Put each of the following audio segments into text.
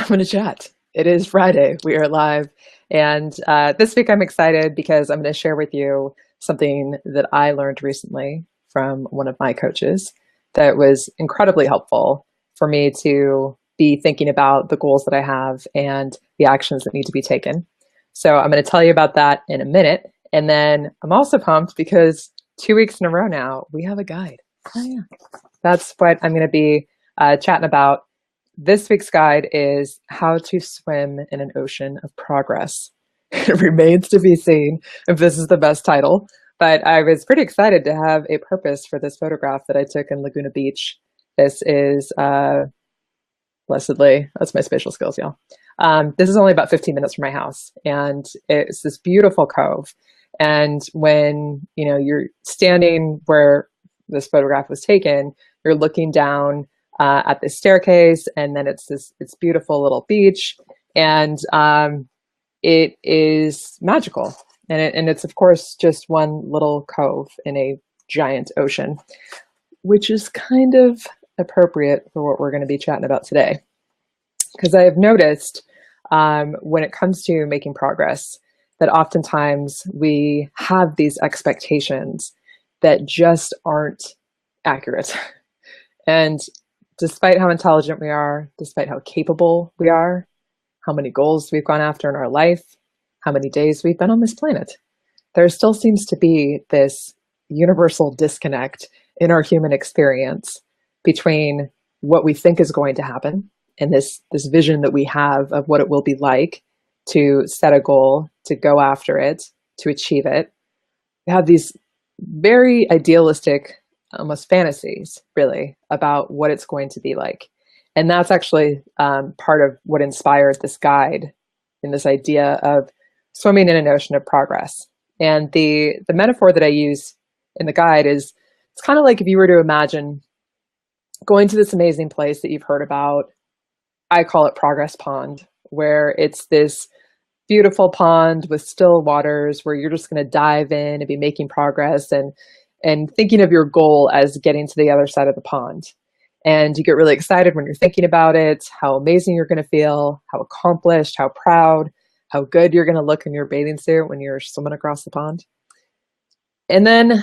going to chat. It is Friday. We are live. And this week I'm excited because I'm going to share with you something that I learned recently from one of my coaches that was incredibly helpful for me to be thinking about the goals that I have and the actions that need to be taken. So I'm going to tell you about that in a minute. And then I'm also pumped because 2 weeks in a row now, we have a guide. Oh, yeah. That's what I'm going to be chatting about. This week's guide is how to swim in an ocean of progress. It remains to be seen if this is the best title, but I was pretty excited to have a purpose for this photograph that I took in Laguna Beach. This is, blessedly, that's my spatial skills, y'all. This is only about 15 minutes from my house, and it's this beautiful cove. And when you're standing where this photograph was taken, you're looking down at the staircase, and then it's beautiful little beach, and it is magical, and it's of course just one little cove in a giant ocean, which is kind of appropriate for what we're going to be chatting about today, because I have noticed when it comes to making progress that oftentimes we have these expectations that just aren't accurate. And despite how intelligent we are, despite how capable we are, how many goals we've gone after in our life, how many days we've been on this planet, there still seems to be this universal disconnect in our human experience between what we think is going to happen and this vision that we have of what it will be like to set a goal, to go after it, to achieve it. We have these very idealistic, almost fantasies, really, about what it's going to be like. And that's actually part of what inspired this guide in this idea of swimming in an ocean of progress. And the metaphor that I use in the guide is, it's kind of like if you were to imagine going to this amazing place that you've heard about. I call it Progress Pond, where it's this beautiful pond with still waters where you're just going to dive in and be making progress and thinking of your goal as getting to the other side of the pond. And you get really excited when you're thinking about it, how amazing you're going to feel, how accomplished, how proud, how good you're going to look in your bathing suit when you're swimming across the pond. And then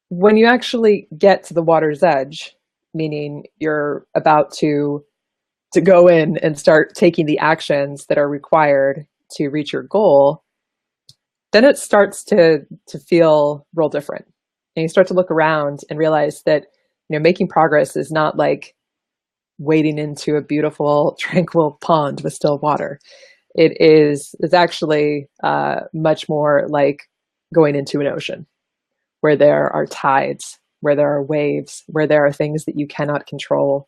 when you actually get to the water's edge, meaning you're about to go in and start taking the actions that are required to reach your goal, then it starts to feel real different. And you start to look around and realize that making progress is not like wading into a beautiful, tranquil pond with still water. It's actually much more like going into an ocean where there are tides, where there are waves, where there are things that you cannot control,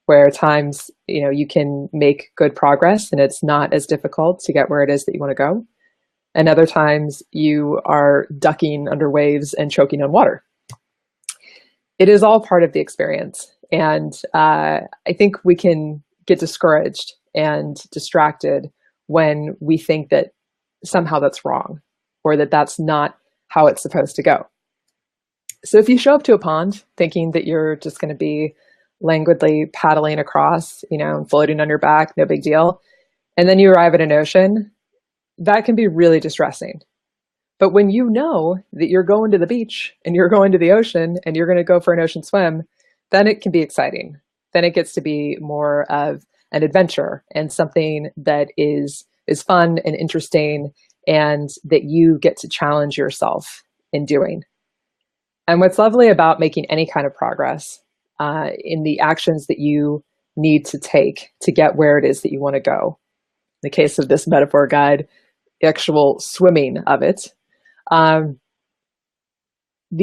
where at times you can make good progress and it's not as difficult to get where it is that you want to go. And other times you are ducking under waves and choking on water. It is all part of the experience. And I think we can get discouraged and distracted when we think that somehow that's wrong or that that's not how it's supposed to go. So if you show up to a pond thinking that you're just going to be languidly paddling across, and floating on your back, no big deal, and then you arrive at an ocean, that can be really distressing. But when you know that you're going to the beach and you're going to the ocean and you're going to go for an ocean swim, then it can be exciting. Then it gets to be more of an adventure and something that is fun and interesting and that you get to challenge yourself in doing. And what's lovely about making any kind of progress in the actions that you need to take to get where it is that you want to go. In the case of this metaphor guide, the actual swimming of it. The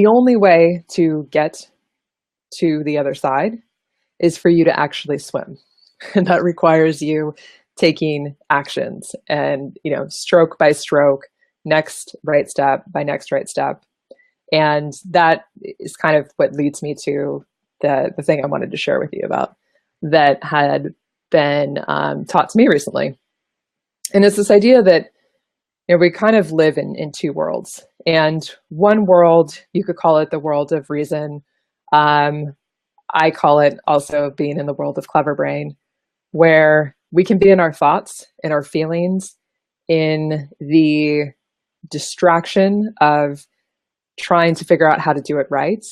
only way to get to the other side is for you to actually swim. And that requires you taking actions and, stroke by stroke, next right step by next right step. And that is kind of what leads me to the thing I wanted to share with you about that had been taught to me recently. And it's this idea that we kind of live in two worlds. And one world, you could call it the world of reason. I call it also being in the world of clever brain, where we can be in our thoughts and our feelings, in the distraction of trying to figure out how to do it right,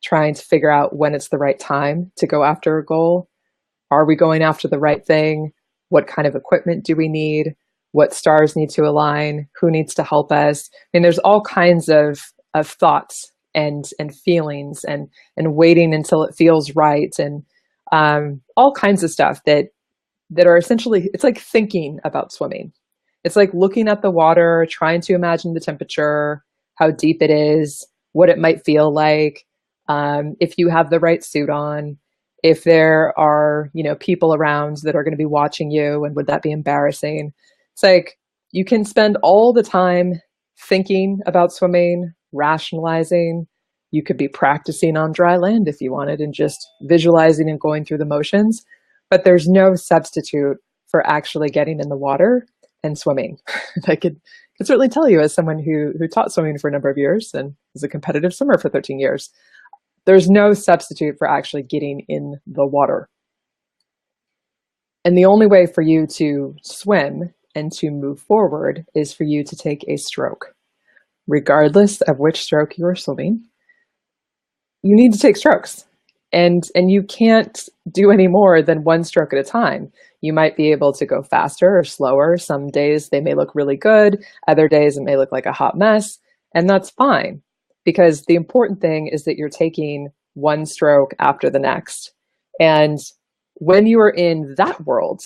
trying to figure out when it's the right time to go after a goal. Are we going after the right thing? What kind of equipment do we need? What stars need to align? Who needs to help us? I mean, there's all kinds of thoughts and feelings and waiting until it feels right, and all kinds of stuff that are essentially, it's like thinking about swimming. It's like looking at the water, trying to imagine the temperature, how deep it is, what it might feel like, if you have the right suit on, if there are, people around that are going to be watching you, and would that be embarrassing? It's like you can spend all the time thinking about swimming, rationalizing. You could be practicing on dry land if you wanted and just visualizing and going through the motions, but there's no substitute for actually getting in the water and swimming. I could certainly tell you, as someone who taught swimming for a number of years and was a competitive swimmer for 13 years, there's no substitute for actually getting in the water. And the only way for you to swim and to move forward is for you to take a stroke. Regardless of which stroke you are swimming, you need to take strokes. And you can't do any more than one stroke at a time. You might be able to go faster or slower. Some days they may look really good. Other days it may look like a hot mess. And that's fine, because the important thing is that you're taking one stroke after the next. And when you are in that world,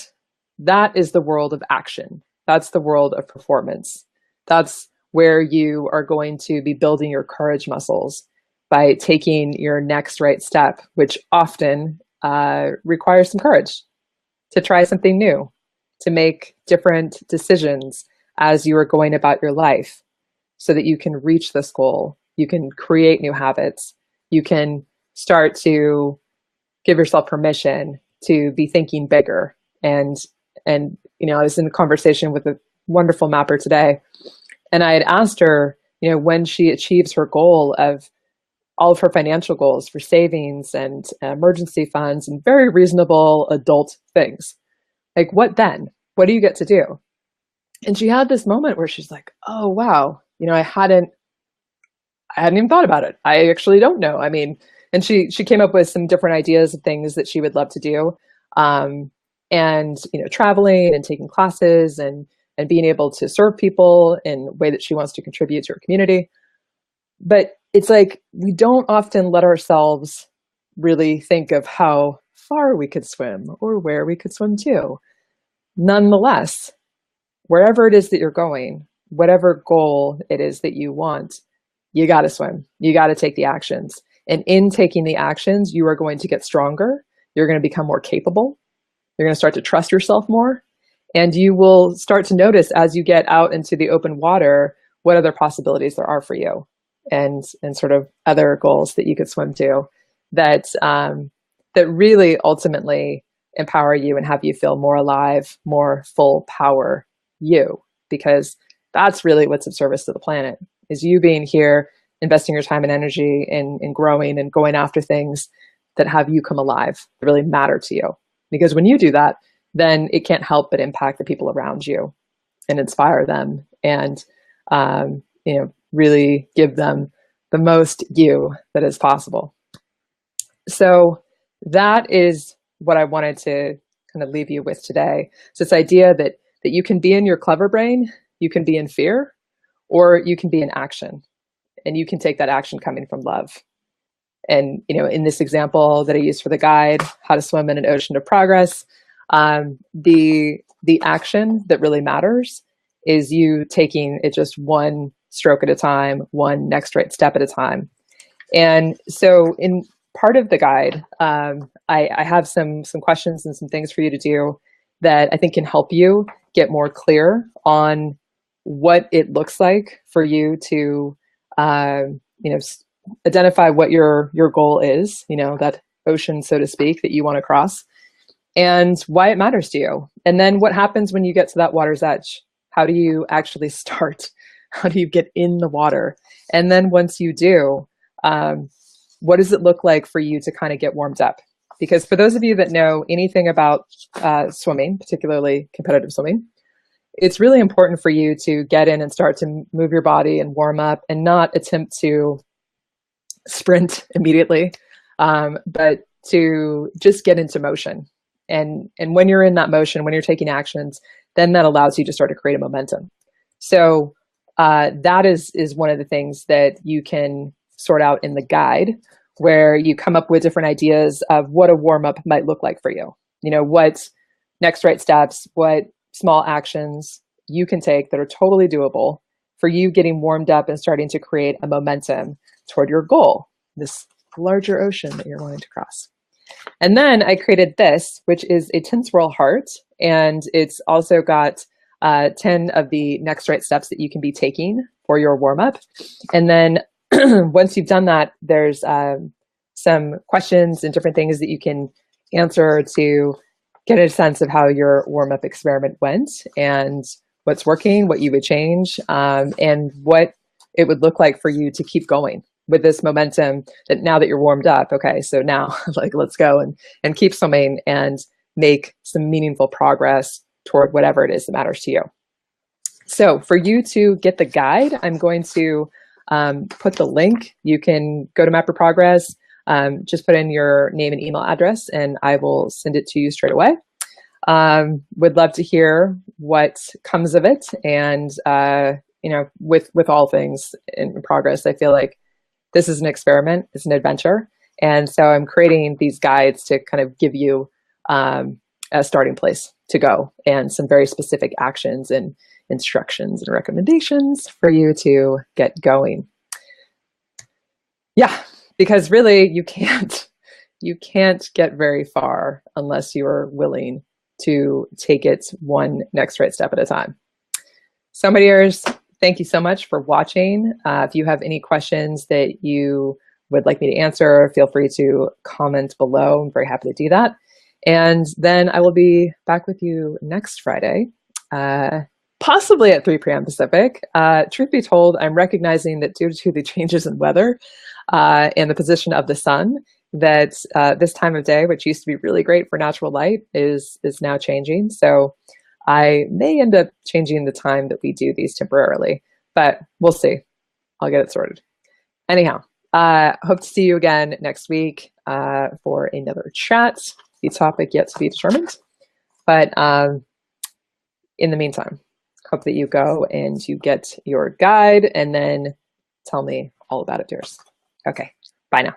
that is the world of action. That's the world of performance. That's where you are going to be building your courage muscles by taking your next right step, which often requires some courage to try something new, to make different decisions as you are going about your life so that you can reach this goal. You can create new habits. You can start to give yourself permission to be thinking bigger. And I was in a conversation with a wonderful mapper today, and I had asked her, when she achieves her goal of all of her financial goals for savings and emergency funds and very reasonable adult things, like, what then? What do you get to do? And she had this moment where she's like, oh, wow, I hadn't even thought about it. I actually don't know. I mean, and she came up with some different ideas of things that she would love to do. And, traveling and taking classes and being able to serve people in a way that she wants to contribute to her community. But it's like, we don't often let ourselves really think of how far we could swim or where we could swim to. Nonetheless, wherever it is that you're going, whatever goal it is that you want, you got to swim. You got to take the actions. And in taking the actions, you are going to get stronger. You're going to become more capable. You're going to start to trust yourself more. And you will start to notice, as you get out into the open water, what other possibilities there are for you, and sort of other goals that you could swim to that really ultimately empower you and have you feel more alive, more full power you, because that's really what's of service to the planet, is you being here, investing your time and energy in growing and going after things that have you come alive, that really matter to you. Because when you do that, then it can't help but impact the people around you and inspire them and, really give them the most you that is possible. So that is what I wanted to kind of leave you with today. So this idea that you can be in your clever brain, you can be in fear, or you can be in action, and you can take that action coming from love. And, in this example that I used for the guide, how to swim in an ocean of progress, the action that really matters is you taking it just one stroke at a time, one next right step at a time. And so in part of the guide, I have some questions and some things for you to do that I think can help you get more clear on what it looks like for you to, identify what your goal is, that ocean, so to speak, that you want to cross, and why it matters to you. And then what happens when you get to that water's edge? How do you actually start? How do you get in the water? And then once you do, what does it look like for you to kind of get warmed up? because for those of you that know anything about swimming, particularly competitive swimming, it's really important for you to get in and start to move your body and warm up and not attempt to sprint immediately, but to just get into motion. And when you're in that motion, when you're taking actions, then that allows you to start to create a momentum. So that is one of the things that you can sort out in the guide, where you come up with different ideas of what a warm-up might look like for you. You know, what next right steps, what small actions you can take that are totally doable for you getting warmed up and starting to create a momentum toward your goal, this larger ocean that you're wanting to cross. And then I created this, which is a 10 swirl heart. And it's also got 10 of the next right steps that you can be taking for your warm up. And then once you've done that, there's some questions and different things that you can answer to get a sense of how your warm up experiment went and what's working, what you would change, and what it would look like for you to keep going with this momentum that now that you're warmed up. Okay, so now like let's go and keep swimming and make some meaningful progress toward whatever it is that matters to you. So for you to get the guide, I'm going to put the link. You can go to Map Your Progress, just put in your name and email address, and I will send it to you straight away. Would love to hear what comes of it. And you know, with all things in progress, I feel like this is an experiment, it's an adventure. And so I'm creating these guides to kind of give you a starting place to go and some very specific actions and instructions and recommendations for you to get going. Yeah, because really you can't get very far unless you are willing to take it one next right step at a time. So my dears, thank you so much for watching. If you have any questions that you would like me to answer, feel free to comment below. I'm very happy to do that. And then I will be back with you next Friday, possibly at 3 p.m. Pacific. Truth be told, I'm recognizing that due to the changes in weather and the position of the sun, that this time of day, which used to be really great for natural light, is now changing. So I may end up changing the time that we do these temporarily, but we'll see. I'll get it sorted. Anyhow, hope to see you again next week for another chat. The topic yet to be determined. But in the meantime, hope that you go and you get your guide and then tell me all about it, dears. Okay, bye now.